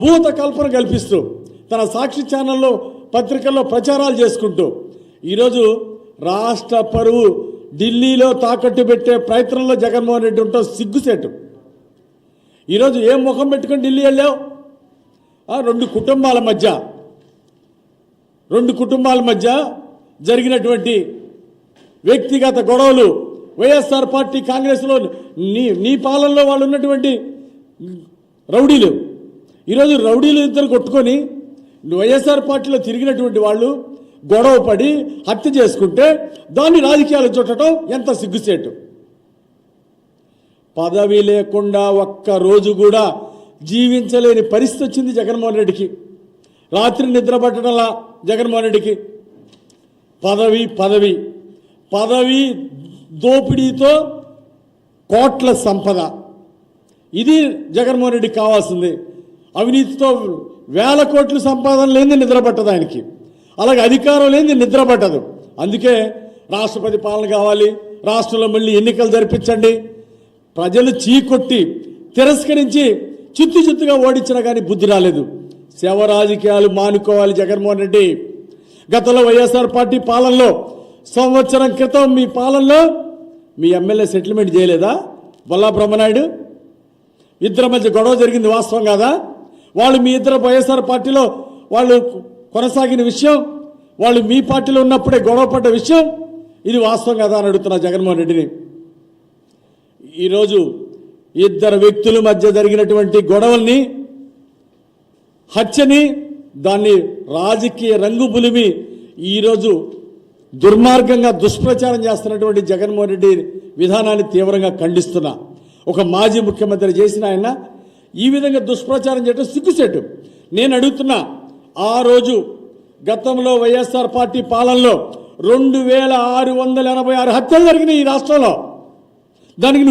భూత కల్పన కల్పిస్తూ తన సాక్షి ఛానల్లో పత్రికల్లో ప్రచారాలు చేసుకుంటూ ఈరోజు రాష్ట్ర పరువు ఢిల్లీలో తాకట్టు పెట్టే ప్రయత్నంలో జగన్మోహన్ రెడ్డి ఉంటాం సిగ్గుసేటు. ఈరోజు ఏం ముఖం పెట్టుకొని ఢిల్లీ వెళ్ళావు? రెండు కుటుంబాల మధ్య జరిగినటువంటి వ్యక్తిగత గొడవలు, వైఎస్ఆర్ పార్టీ కాంగ్రెస్లో నీ పాలనలో వాళ్ళు ఉన్నటువంటి రౌడీలు, ఈరోజు రౌడీలు ఇద్దరు కొట్టుకొని వైఎస్ఆర్ పార్టీలో తిరిగినటువంటి వాళ్ళు గొడవ పడి హత్య చేసుకుంటే దాన్ని రాజకీయాలు చుట్టడం ఎంత సిగ్గుసేటు. పదవి లేకుండా ఒక్క రోజు కూడా జీవించలేని పరిస్థితి వచ్చింది జగన్మోహన్ రెడ్డికి. రాత్రి నిద్ర పట్టడంలా జగన్మోహన్ రెడ్డికి. పదవి దోపిడీతో కోట్ల సంపద, ఇది జగన్మోహన్ రెడ్డికి కావాల్సింది. అవినీతితో వేల కోట్ల సంపాదన లేని నిద్ర పట్టదు ఆయనకి, అలాగే అధికారం లేని నిద్ర పట్టదు. అందుకే రాష్ట్రపతి పాలన కావాలి, రాష్ట్రంలో మళ్ళీ ఎన్నికలు జరిపించండి. ప్రజలు చీకొట్టి తిరస్కరించి చిత్తుగా ఓడించినా కానీ బుద్ధి రాలేదు. శవ రాజకీయాలు మానుకోవాలి జగన్మోహన్ రెడ్డి. గతంలో వైఎస్ఆర్ పార్టీ పాలనలో సంవత్సరం క్రితం మీ పాలనలో మీ ఎమ్మెల్యే సెటిల్మెంట్ చేయలేదా? బొల్లా బ్రహ్మనాయుడు ఇద్దరి మధ్య గొడవ జరిగింది, వాస్తవం కాదా? వాళ్ళు మీ ఇద్దరు వైఎస్ఆర్ పార్టీలో వాళ్ళు కొనసాగిన విషయం, వాళ్ళు మీ పార్టీలో ఉన్నప్పుడే గొడవ పడ్డ విషయం, ఇది వాస్తవం కదా అని అడుగుతున్నా జగన్మోహన్ రెడ్డిని. ఈరోజు ఇద్దరు వ్యక్తుల మధ్య జరిగినటువంటి గొడవల్ని, హత్యని, దాన్ని రాజకీయ రంగు పులిమి ఈరోజు దుర్మార్గంగా దుష్ప్రచారం చేస్తున్నటువంటి జగన్మోహన్ రెడ్డి విధానాన్ని తీవ్రంగా ఖండిస్తున్నా. ఒక మాజీ ముఖ్యమంత్రి చేసిన ఆయన ఈ విధంగా దుష్ప్రచారం చేయడం సిగ్గుసేటు. నేను అడుగుతున్నా, ఆ రోజు గతంలో వైఎస్ఆర్ పార్టీ పాలనలో 2686 హత్యలు జరిగినాయి ఈ రాష్ట్రంలో. దానికి